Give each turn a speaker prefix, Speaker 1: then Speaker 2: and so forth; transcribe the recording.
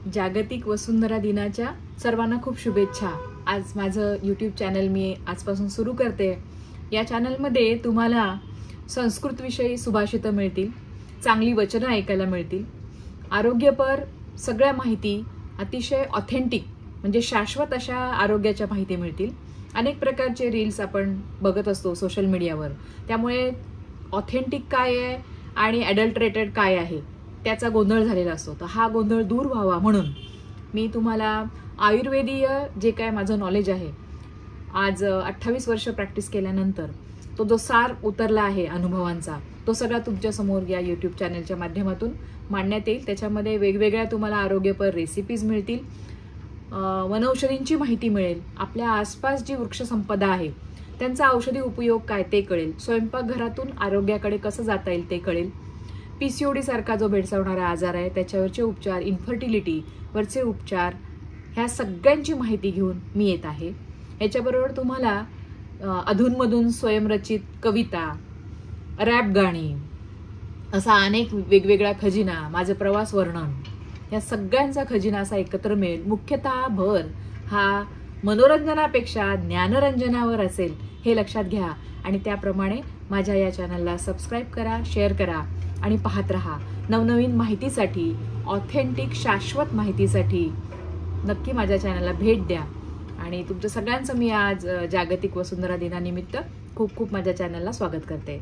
Speaker 1: जागतिक वसुंधरा दिनाच्या सर्वांना खूप शुभेच्छा। आज माझं यूट्यूब चॅनल मी आजपासून सुरू करते। या चॅनलमध्ये तुम्हाला संस्कृत विषयी सुभाषितं मिळतील, चांगली वचनं ऐकायला मिळतील, आरोग्यपर सगळ्या माहिती अतिशय ऑथेंटिक म्हणजे शाश्वत अशा आरोग्याच्या माहिती मिळतील। अनेक प्रकारचे रील्स आपण बघत असतो सोशल मीडियावर, त्यामुळे ऑथेंटिक काय आहे आणि ॲडल्टरेटेड काय आहे त्याचा गोंधळ झालेला असतो। तर हा गोंधळ दूर व्हावा म्हणून मी तुम्हाला आयुर्वेदीय जे काय माझं नॉलेज आहे, आज 28 वर्ष प्रॅक्टिस केल्यानंतर तो जो सार उतरला आहे अनुभवांचा, तो सगळा तुमच्या समोर या यूट्यूब चॅनलच्या माध्यमातून मांडण्यात येईल। त्याच्यामध्ये वेगवेगळ्या तुम्हाला आरोग्यपर रेसिपीज मिळतील, वनौषधींची माहिती मिळेल, आपल्या आसपास जी वृक्षसंपदा आहे त्यांचा औषधी उपयोग काय ते कळेल, स्वयंपाकघरातून आरोग्याकडे कसं जाता येईल ते कळेल, पीसीओडी सारखा जो भेडसावणारा आजार आहे त्याच्यावरचे उपचार, इन्फर्टिलिटी वरचे उपचार, ह्या सगळ्यांची माहिती घेऊन मी येत आहे। याच्याबरोबर तुम्हाला अधूनमधून स्वयंरचित कविता, रॅप गाणी, असा अनेक वेगवेगळा खजिना, माझं प्रवास वर्णन, या सगळ्यांचा खजिना असा एकत्र मिळेल। मुख्यतः भर हा मनोरंजनापेक्षा ज्ञानरंजनावर असेल हे लक्षात घ्या आणि त्याप्रमाणे माझ्या या चॅनलला सबस्क्राईब करा, शेअर करा आणि पाहत रहा। नवनवीन माहितीसाठी, ऑथेंटिक शाश्वत माहितीसाठी नक्की माझ्या चॅनलला भेट द्या। आणि तुमच्या सगळ्यांचं मी आज जागतिक वसुंधरा दिनानिमित्त खूप खूप माझ्या चॅनलला स्वागत करते।